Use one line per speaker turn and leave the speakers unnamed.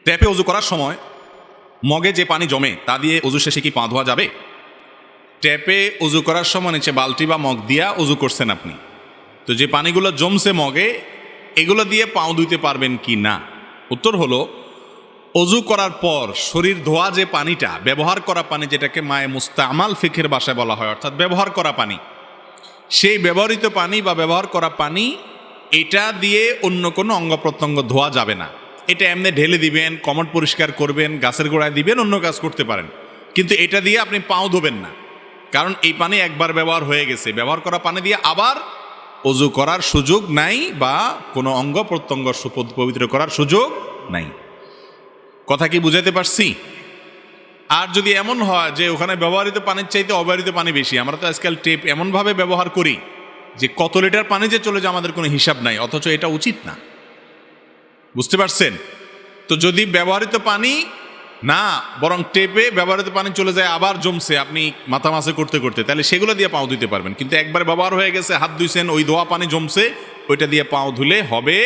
ট্যাপে অজু করার সময় মগে যে পানি জমে তা দিয়ে অজু শেষে কি পা ধোয়া যাবে? ট্যাপে অজু করার সময় নিচে বালতি বা মগ দিয়া অজু করছেন আপনি, তো যে পানিগুলো জমছে মগে এগুলো দিয়ে পাও ধুইতে পারবেন কি না? উত্তর হলো, অজু করার পর শরীর ধোয়া যে পানিটা, ব্যবহার করা পানি, যেটাকে মায়ে মুস্তামাল ফিকের ভাষায় বলা হয়, অর্থাৎ ব্যবহার করা পানি, সেই ব্যবহৃত পানি বা ব্যবহার করা পানি এটা দিয়ে অন্য কোনো অঙ্গ প্রত্যঙ্গ ধোয়া যাবে না। এটা এমনি ঢেলে দিবেন, কমোড পরিষ্কার করবেন, গাছের গোড়ায় দিবেন, অন্য কাজ করতে পারেন, কিন্তু এটা দিয়ে আপনি পাও ধোবেন না, কারণ এই পানি একবার ব্যবহার হয়ে গেছে। ব্যবহার করা পানি দিয়ে আবার অজু করার সুযোগ নাই বা কোনো অঙ্গ প্রত্যঙ্গ পবিত্র করার সুযোগ নাই। কথা কি বুঝাতে পারছি? আর যদি এমন হয় যে ওখানে ব্যবহৃত পানির চাইতে অব্যবহৃত পানি বেশি, আমরা তো আজকাল টেপ এমনভাবে ব্যবহার করি যে কত লিটার পানি যে চলে যায় আমাদের কোনো হিসাব নাই, অথচ এটা উচিত না। বুঝতে পারছেন? তো যদি ব্যবহৃত পানি না, বরং টেপে ব্যবহৃত পানি চলে যায় আবার জমছে আপনি মাথা মাছে করতে করতে, তাহলে সেগুলো দিয়ে পাও ধুতে পারবেন। কিন্তু একবার ব্যবহার হয়ে গেছে, হাত ধুইছেন, ওই ধোয়া পানি জমছে, ওইটা দিয়ে পাও ধুলে হবে